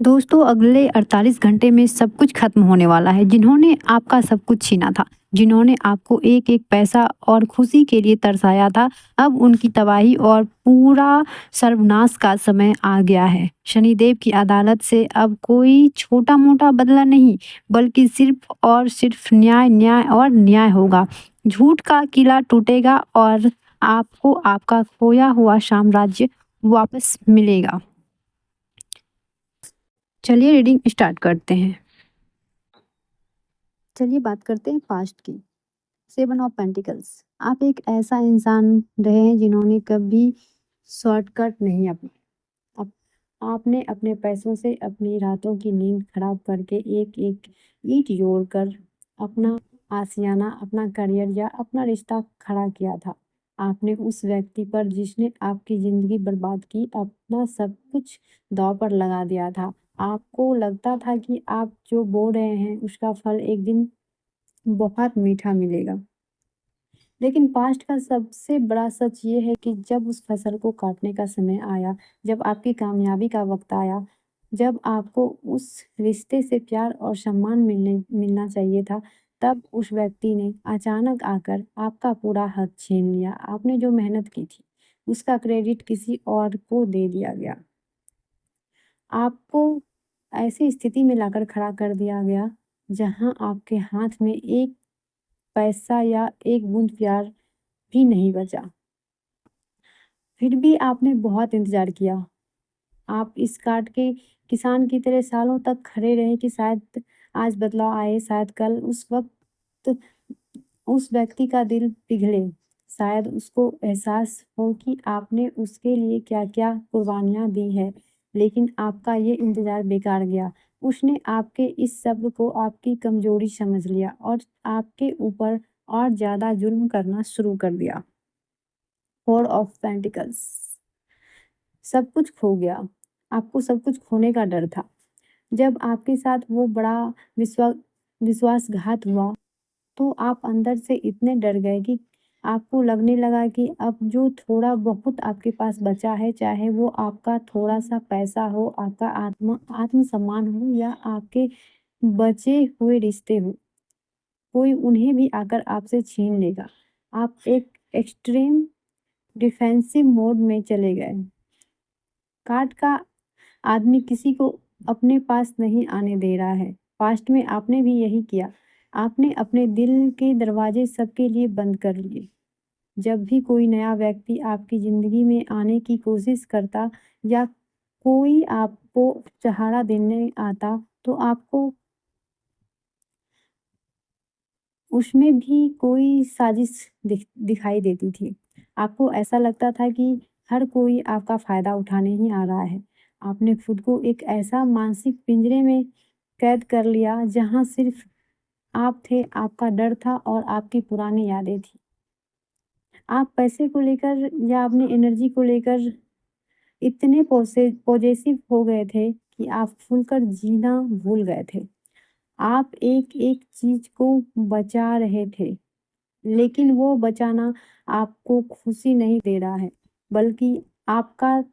दोस्तों, अगले 48 घंटे में सब कुछ खत्म होने वाला है। जिन्होंने आपका सब कुछ छीना था, जिन्होंने आपको एक-एक पैसा और खुशी के लिए तरसाया था, अब उनकी तबाही और पूरा सर्वनाश का समय आ गया है। शनिदेव की अदालत से अब कोई छोटा-मोटा बदला नहीं, बल्कि सिर्फ़ और सिर्फ़ न्याय, न्याय और न्याय होगा। झूठ का किला टूटेगा और आपको आपका खोया हुआ साम्राज्य वापस मिलेगा। चलिए रीडिंग स्टार्ट करते हैं। चलिए बात करते हैं पास्ट की। 7 ऑफ पेंटिकल्स। आप एक ऐसा इंसान रहे हैं जिन्होंने कभी शॉर्टकट नहीं अपनाया। आपने अपने पैसों से अपनी रातों की नींद खराब करके एक-एक ईंट जोड़कर अपना आशियाना, अपना करियर या अपना रिश्ता खड़ा किया था। आपने उस व्यक्ति पर जिसने आपकी ज़िंदगी बर्बाद की, अपना सब कुछ दाँव पर लगा दिया था। आपको लगता था कि आप जो बो रहे हैं उसका फल एक दिन बहुत मीठा मिलेगा। लेकिन पास्ट का सबसे बड़ा सच ये है कि जब उस फसल को काटने का समय आया, जब आपकी कामयाबी का वक़्त आया, जब आपको उस रिश्ते से प्यार और सम्मान मिलना चाहिए था, तब उस व्यक्ति ने अचानक आकर आपका पूरा हक छीन लिया। आपने जो मेहनत की थी, उसका क्रेडिट किसी और को दे दिया गया। आपको ऐसी स्थिति में लाकर खड़ा कर दिया गया, जहाँ आपके हाथ में एक पैसा या एक बूंद प्यार भी नहीं बचा। फिर भी आपने बहुत इंतज़ार किया। आप इस काट के किसान की तरह सालों तक खड़े रहे कि शायद आज बदलाव आए, शायद कल उस वक़्त उस व्यक्ति का दिल पिघले, शायद उसको एहसास हो कि आपने उसके लिए क्या-क्या कुर्बानियाँ दी हैं। लेकिन आपका ये इंतज़ार बेकार गया। उसने आपके इस सब्र को आपकी कमज़ोरी समझ लिया और आपके ऊपर और ज़्यादा जुल्म करना शुरू कर दिया। 4 ऑफ पेंटिकल्स। सब कुछ खो गया। आपको सब कुछ खोने का डर था। जब आपके साथ वो बड़ा विश्वा विश्वासघात हुआ, तो आप अंदर से इतने डर गए कि आपको लगने लगा कि अब जो थोड़ा बहुत आपके पास बचा है, चाहे वो आपका थोड़ा-सा पैसा हो, आपका आत्मसम्मान हो या आपके बचे हुए रिश्ते हों, कोई उन्हें भी आकर आपसे छीन लेगा। आप एक एक्सट्रीम डिफेंसिव मोड में चले गए। कार्ड का आदमी किसी को अपने पास नहीं आने दे रहा है। पास्ट में आपने भी यही किया। आपने अपने दिल के दरवाजे सबके लिए बंद कर लिए। जब भी कोई नया व्यक्ति आपकी ज़िंदगी में आने की कोशिश करता या कोई आपको सहारा देने आता, तो आपको उसमें भी कोई साजिश दिखाई देती थी। आपको ऐसा लगता था कि हर कोई आपका फ़ायदा उठाने ही आ रहा है। आपने खुद को एक ऐसा मानसिक पिंजरे में कैद कर लिया जहाँ सिर्फ़ आप थे, आपका डर था और आपकी पुरानी यादें थी। आप पैसे को लेकर या अपनी एनर्जी को लेकर इतने पॉसेसिव हो गए थे कि आप खुलकर जीना भूल गए थे। आप एक-एक चीज़ को बचा रहे थे। लेकिन वो बचाना आपको खुशी नहीं दे रहा है, बल्कि आपका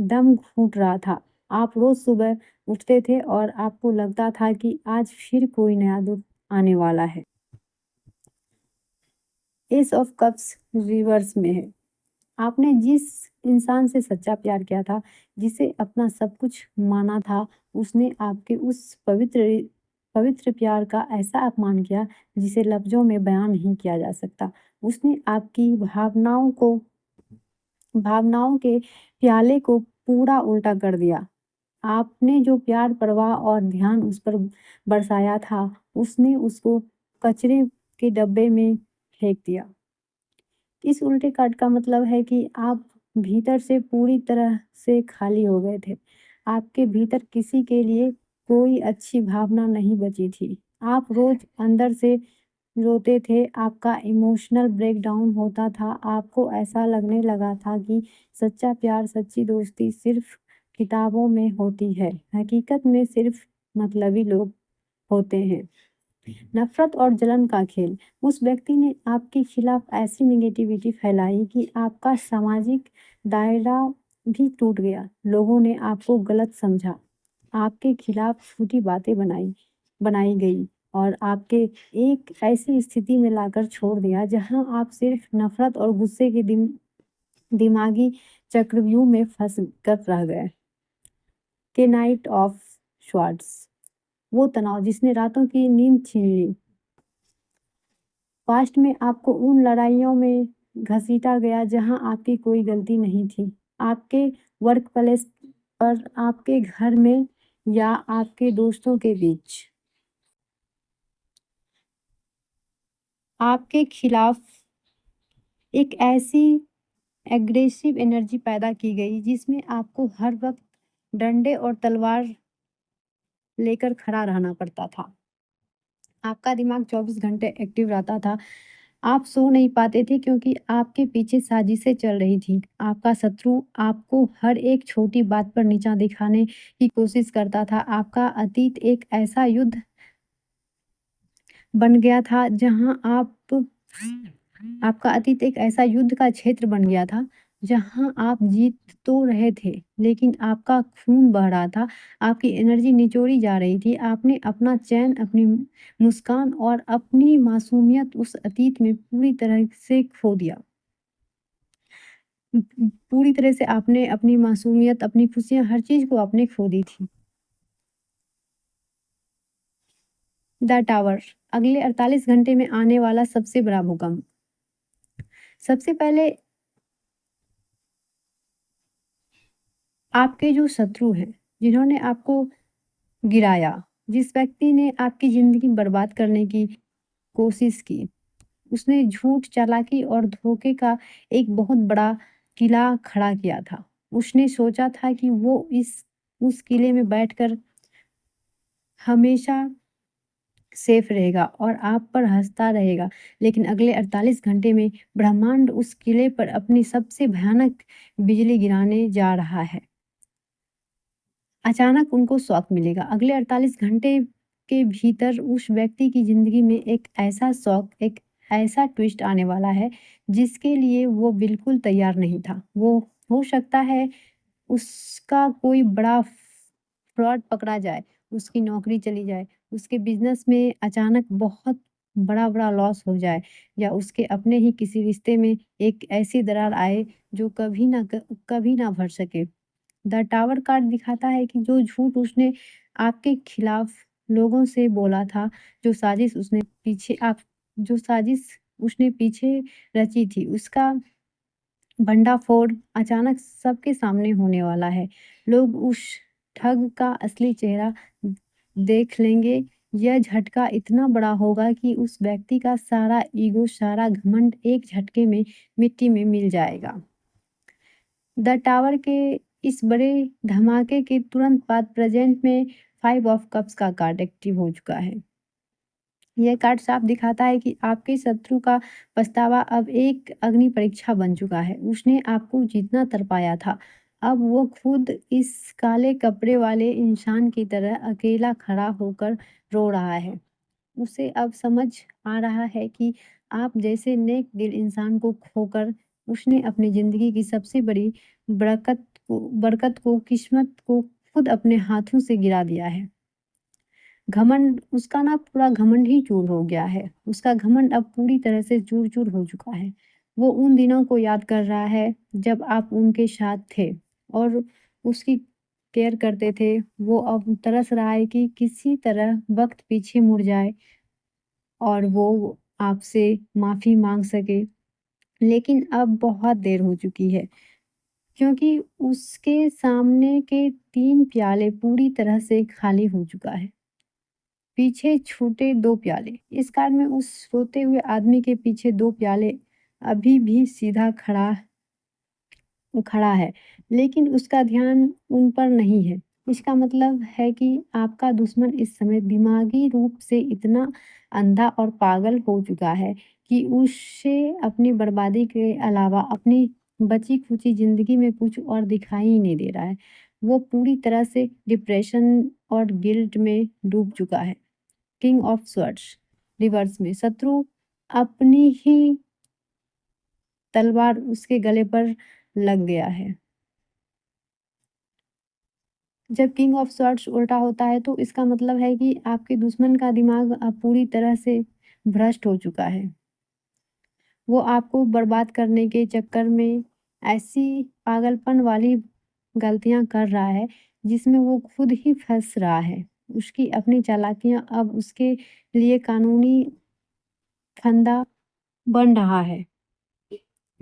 दम घुट रहा था। आप रोज़ सुबह उठते थे और आपको लगता था कि आज फिर कोई नया दुःख आने वाला है। एस ऑफ कप्स रिवर्स में है। आपने जिस इंसान से सच्चा प्यार किया था, जिसे अपना सब कुछ माना था, उसने आपके उस पवित्र प्यार का ऐसा अपमान किया, जिसे लफ्ज़ों में बयान नहीं किया जा सकता। उसने आपकी भावनाओं के प्याले को पूरा उल्टा कर दिया। आपने जो प्यार, परवाह और ध्यान उस पर बरसाया था, उसने उसको कचरे के डब्बे में फेंक दिया। इस उल्टे कार्ड का मतलब है कि आप भीतर से पूरी तरह से खाली हो गए थे। आपके भीतर किसी के लिए कोई अच्छी भावना नहीं बची थी। आप रोज़ अंदर से रोते थे, आपका इमोशनल ब्रेकडाउन होता था। आपको ऐसा लगने लगा था कि सच्चा प्यार, सच्ची दोस्ती सिर्फ़ किताबों में होती है। हकीकत में सिर्फ़ मतलबी लोग होते हैं। नफ़रत और जलन का खेल। उस व्यक्ति ने आपके खिलाफ ऐसी नेगेटिविटी फैलाई कि आपका सामाजिक दायरा भी टूट गया। लोगों ने आपको गलत समझा, आपके खिलाफ झूठी बातें बनाई गई और आपके एक ऐसी स्थिति में लाकर छोड़ दिया जहां आप सिर्फ नफरत और गुस्से के दिमागी चक्रव्यूह में फंस कर रह गए। के नाइट ऑफ स्वॉर्ड्स, वो तनाव जिसने रातों की नींद छीन ली। पास्ट में आपको उन लड़ाइयों में घसीटा गया जहां आपकी कोई गलती नहीं थी। आपके वर्क प्लेस पर, आपके घर में या आपके दोस्तों के बीच। आपके खिलाफ एक ऐसी एग्रेसिव एनर्जी पैदा की गई जिसमें आपको हर वक्त डंडे और तलवार लेकर खड़ा रहना पड़ता था। आपका दिमाग 24 घंटे एक्टिव रहता था। आप सो नहीं पाते थे क्योंकि आपके पीछे साजिशें चल रही थी। आपका शत्रु आपको हर एक छोटी बात पर नीचा दिखाने की कोशिश करता था। बन गया था जहां आप आपका अतीत एक ऐसा युद्ध का क्षेत्र बन गया था जहां आप जीत तो रहे थे लेकिन आपका खून बह रहा था, आपकी एनर्जी निचोड़ी जा रही थी। आपने अपना चैन, अपनी मुस्कान और अपनी मासूमियत उस अतीत में पूरी तरह से खो दिया। पूरी तरह से आपने अपनी मासूमियत, अपनी खुशियां, हर चीज को आपने खो दी थी। द टावर, अगले 48 घंटे में आने वाला सबसे बड़ा भूकंप। सबसे पहले आपके जो शत्रु हैं, जिन्होंने आपको गिराया, जिस व्यक्ति ने आपकी ज़िंदगी बर्बाद करने की कोशिश की, उसने झूठ, चालाकी और धोखे का एक बहुत बड़ा किला खड़ा किया था। उसने सोचा था कि वो इस उस किले में बैठकर हमेशा सेफ रहेगा और आप पर हँसता रहेगा। लेकिन अगले 48 घंटे में ब्रह्मांड उस किले पर अपनी सबसे भयानक बिजली गिराने जा रहा है। अचानक उनको शॉक मिलेगा। अगले 48 घंटे के भीतर उस व्यक्ति की ज़िंदगी में एक ऐसा शॉक, एक ऐसा ट्विस्ट आने वाला है, जिसके लिए वो बिल्कुल तैयार नहीं था। वो हो सकता है उसका कोई बड़ा फ्रॉड पकड़ा जाए, उसकी नौकरी चली जाए, उसके बिज़नेस में अचानक बहुत बड़ा-बड़ा लॉस हो जाए या उसके अपने ही किसी रिश्ते में एक ऐसी दरार आए जो कभी ना भर सके। द टावर कार्ड दिखाता है कि जो झूठ उसने आपके खिलाफ लोगों से बोला था, जो साजिश उसने पीछे रची थी, उसका भंडाफोड़ अचानक सबके सामने होने वाला है। लोग उस ठग का असली चेहरा देख लेंगे। यह झटका इतना बड़ा होगा कि उस व्यक्ति का सारा ईगो, सारा घमंड एक झटके में मिट्टी में मिल जाएगा। द टावर के इस बड़े धमाके के तुरंत बाद प्रेजेंट में 5 ऑफ कप्स का कार्ड एक्टिव हो चुका है। यह कार्ड साफ दिखाता है कि आपके शत्रु का पछतावा अब एक अग्नि परीक्षा बन चुका है। उसने आपको जितना तरपाया था, अब वो खुद इस काले कपड़े वाले इंसान की तरह अकेला खड़ा होकर रो रहा है। उसे अब समझ आ रहा है कि आप जैसे नेक दिल इंसान को खोकर उसने अपनी ज़िंदगी की सबसे बड़ी किस्मत को खुद अपने हाथों से गिरा दिया है। घमंड उसका ना पूरा घमंड ही चूर हो गया है। उसका घमंड अब पूरी तरह से चूर-चूर हो चुका है। वो उन दिनों को याद कर रहा है जब आप उनके साथ थे और उसकी केयर करते थे। वो अब तरस रहा है कि किसी तरह वक़्त पीछे मुड़ जाए और वो आपसे माफ़ी माँग सके। लेकिन अब बहुत देर हो चुकी है क्योंकि उसके सामने के 3 प्याले पूरी तरह से खाली हो चुका है। पीछे छूटे 2 प्याले। इस कार्ड में उस सोते हुए आदमी के पीछे 2 प्याले अभी भी सीधा खड़ा है, लेकिन उसका ध्यान उन पर नहीं है। इसका मतलब है कि आपका दुश्मन इस समय दिमागी रूप से इतना अंधा और पागल हो चुका है कि उसे अपनी बर्बादी के अलावा अपनी बची-खुची ज़िंदगी में कुछ और दिखाई ही नहीं दे रहा है। वो पूरी तरह से डिप्रेशन और गिल्ट में डूब चुका है। किंग ऑफ स्वॉर्ड्स रिवर्स में, शत्रु अपनी ही तलवार उसके गले पर लग गया है। जब किंग ऑफ स्वॉर्ड्स उल्टा होता है तो इसका मतलब है कि आपके दुश्मन का दिमाग अब पूरी तरह से भ्रष्ट हो चुका है। वो आपको बर्बाद करने के चक्कर में ऐसी पागलपन वाली गलतियाँ कर रहा है, जिसमें वो खुद ही फँस रहा है। उसकी अपनी चालाकियाँ अब उसके लिए कानूनी फंदा बन रहा है।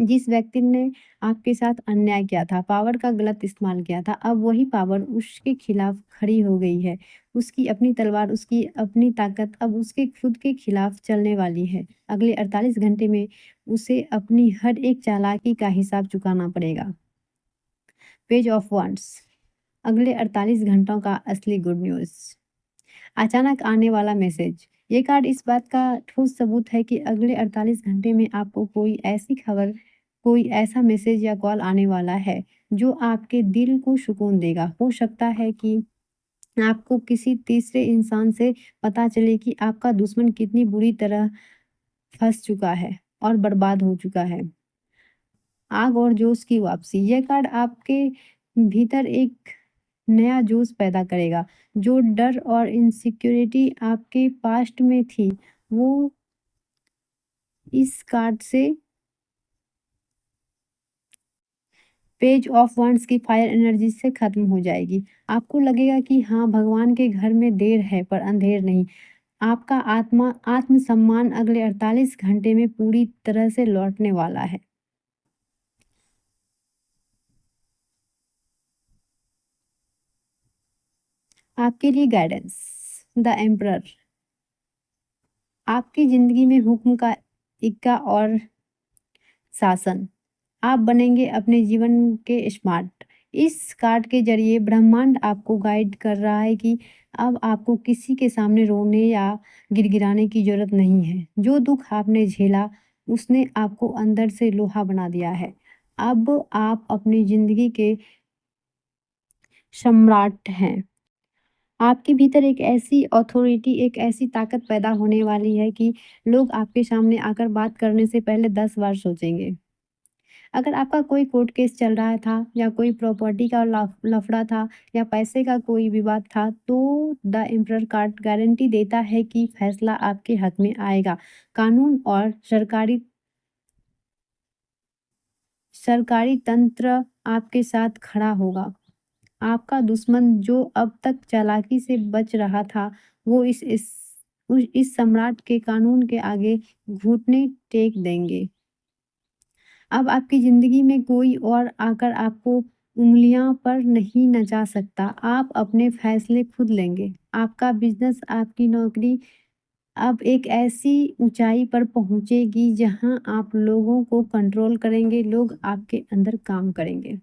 जिस व्यक्ति ने आपके साथ अन्याय किया था, पावर का गलत इस्तेमाल किया था, अब वही पावर उसके खिलाफ खड़ी हो गई है। उसकी अपनी तलवार, उसकी अपनी ताकत अब उसके खुद के खिलाफ चलने वाली है। अगले 48 घंटे में उसे अपनी हर एक चालाकी का हिसाब चुकाना पड़ेगा। पेज ऑफ वंड्स, अगले 48 घंटों का असली गुड न्यूज़। अचानक आने वाला मैसेज। ये कार्ड इस बात का ठोस सबूत है कि अगले 48 घंटे में आपको कोई ऐसी खबर, कोई ऐसा मैसेज या कॉल आने वाला है, जो आपके दिल को सुकून देगा। हो सकता है कि आपको किसी तीसरे इंसान से पता चले कि आपका दुश्मन कितनी बुरी तरह फँस चुका है और बर्बाद हो चुका है। आग और जोश की वापसी। यह कार्ड आपके भीतर एक नया जोश पैदा करेगा। जो डर और इनसिक्योरिटी आपके पास्ट में थी, वो इस कार्ड से पेज ऑफ वंड्स की फायर एनर्जी से खत्म हो जाएगी। आपको लगेगा कि हाँ, भगवान के घर में देर है पर अंधेर नहीं। आपका आत्मसम्मान अगले 48 घंटे में पूरी तरह से लौटने वाला है। आपके लिए गाइडेंस। The emperor. आपकी जिंदगी में हुक्म का इक्का और शासन। आप बनेंगे अपने जीवन के स्मार्ट। इस कार्ड के जरिए ब्रह्मांड आपको गाइड कर रहा है कि अब आपको किसी के सामने रोने या गिड़गिड़ाने की जरूरत नहीं है। जो दुख आपने झेला, उसने आपको अंदर से लोहा बना दिया है। अब आप अपनी जिंदगी के सम्राट हैं। आपके भीतर एक ऐसी अथॉरिटी, एक ऐसी ताकत पैदा होने वाली है कि लोग आपके सामने आकर बात करने से पहले 10 बार सोचेंगे। अगर आपका कोई कोर्ट केस चल रहा था या कोई प्रॉपर्टी का लफड़ा था या पैसे का कोई विवाद था, तो द एम्परर कार्ड गारंटी देता है कि फैसला आपके हक में आएगा। कानून और सरकारी तंत्र आपके साथ खड़ा होगा। आपका दुश्मन जो अब तक चालाकी से बच रहा था, वो इस सम्राट के कानून के आगे घुटने टेक देंगे। अब आपकी ज़िंदगी में कोई और आकर आपको उँगलियाँ पर नहीं नचा सकता। आप अपने फैसले खुद लेंगे। आपका बिज़नेस, आपकी नौकरी अब एक ऐसी ऊँचाई पर पहुँचेगी जहाँ आप लोगों को कंट्रोल करेंगे, लोग आपके अंदर काम करेंगे।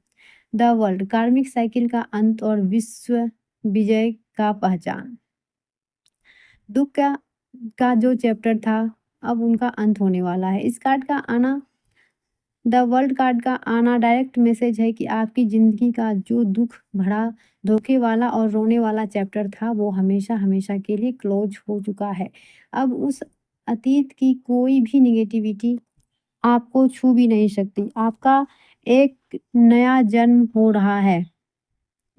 द वर्ल्ड, कार्मिक साइकिल का अंत और विश्व विजय का पहचान। दुःख का जो चैप्टर था, अब उनका अंत होने वाला है। इस कार्ड का आना, द वर्ल्ड कार्ड का आना डायरेक्ट मैसेज है कि आपकी ज़िंदगी का जो दुख भरा, धोखे वाला और रोने वाला चैप्टर था, वो हमेशा हमेशा के लिए क्लोज हो चुका है। अब उस अतीत की कोई भी नेगेटिविटी आपको छू भी नहीं सकती। आपका एक नया जन्म हो रहा है।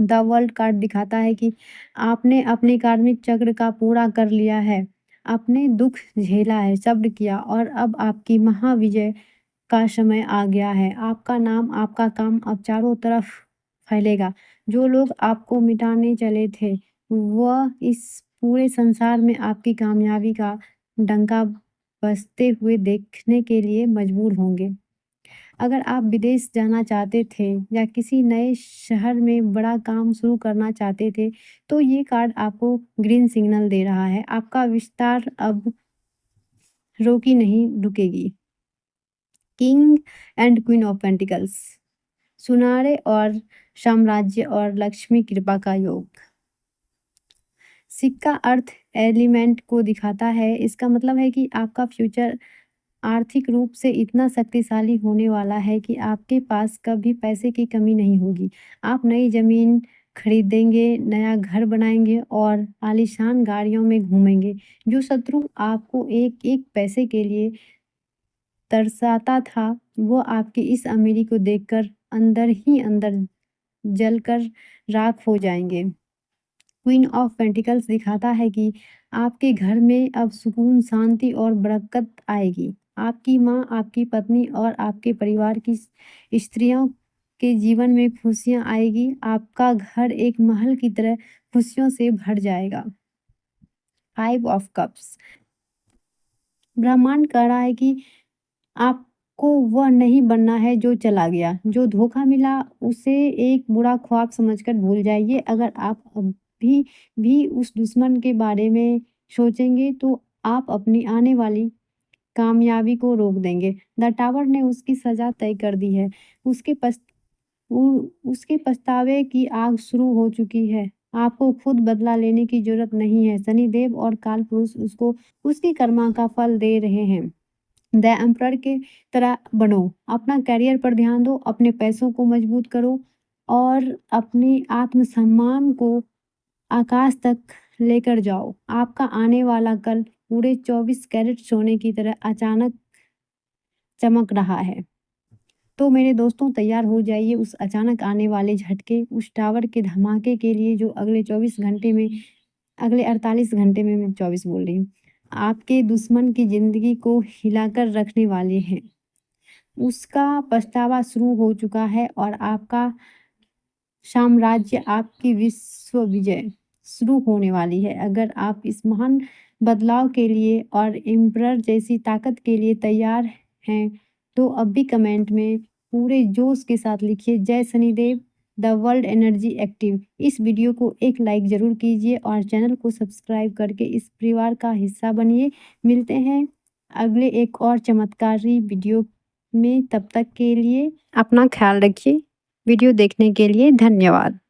द वर्ल्ड कार्ड दिखाता है कि आपने अपने कार्मिक चक्र का पूरा कर लिया है। आपने दुख झेला है, सब्र किया और अब आपकी महाविजय का समय आ गया है। आपका नाम, आपका काम अब चारों तरफ फैलेगा। जो लोग आपको मिटाने चले थे, वह इस पूरे संसार में आपकी कामयाबी का डंका बजते हुए देखने के लिए मजबूर होंगे। अगर आप विदेश जाना चाहते थे या किसी नए शहर में बड़ा काम शुरू करना चाहते थे, तो ये कार्ड आपको ग्रीन सिग्नल दे रहा है। आपका विस्तार अब रोकी नहीं रुकेगी। King and queen of pentacles, सुनारे और साम्राज्य और लक्ष्मी कृपा का योग। सिक्का अर्थ एलिमेंट को दिखाता है। इसका मतलब है कि आपका फ्यूचर आर्थिक रूप से इतना शक्तिशाली होने वाला है कि आपके पास कभी पैसे की कमी नहीं होगी। आप नई ज़मीन खरीदेंगे, नया घर बनाएँगे और आलीशान गाड़ियों में घूमेंगे। जो शत्रु आपको एक-एक पैसे के लिए तरसाता था, वो आपकी इस अमीरी को देखकर अंदर ही अंदर जलकर राख हो जाएंगे। क्वीन ऑफ पेंटिकल्स दिखाता है कि आपके घर में अब सुकून, शांति और बरकत आएगी। आपकी माँ, आपकी पत्नी और आपके परिवार की स्त्रियों के जीवन में खुशियाँ आएगी। आपका घर एक महल की तरह खुशियों से भर जाएगा। 5 ऑफ कप्स ब्रह्मांड कह रहा है कि आपको वह नहीं बनना है जो चला गया। जो धोखा मिला उसे एक बुरा ख्वाब समझकर भूल जाइए। अगर आप अभी भी उस दुश्मन के बारे में सोचेंगे तो आप अपनी आने वाली कामयाबी को रोक देंगे। द टावर ने उसकी सज़ा तय कर दी है। उसके पछतावे की आग शुरू हो चुकी है। आपको खुद बदला लेने की ज़रूरत नहीं है। शनिदेव और कालपुरुष उसको उसकी कर्मा का फल दे रहे हैं। द एम्परर के तरह बनो। अपना करियर पर ध्यान दो, अपने पैसों को मजबूत करो और अपने आत्मसम्मान को आकाश तक लेकर जाओ। आपका आने वाला कल पूरे 24 कैरेट सोने की तरह अचानक चमक रहा है। तो मेरे दोस्तों, तैयार हो जाइए उस अचानक आने वाले झटके, उस टावर के धमाके के लिए जो अगले 24 घंटे में, अगले 48 घंटे में, मैं 24 बोल रही हूँ, आपके दुश्मन की ज़िंदगी को हिलाकर रखने वाले हैं। उसका पछतावा शुरू हो चुका है और आपका साम्राज्य, आपकी विश्व विजय शुरू होने वाली है। अगर आप इस महान बदलाव के लिए और एम्परर जैसी ताकत के लिए तैयार हैं, तो अब भी कमेंट में पूरे जोश के साथ लिखिए, जय Shanidev, the world energy active. इस वीडियो को एक लाइक ज़रूर कीजिए और चैनल को सब्सक्राइब करके इस परिवार का हिस्सा बनिए। मिलते हैं अगले एक और चमत्कारी वीडियो में। तब तक के लिए अपना ख्याल रखिए। वीडियो देखने के लिए धन्यवाद।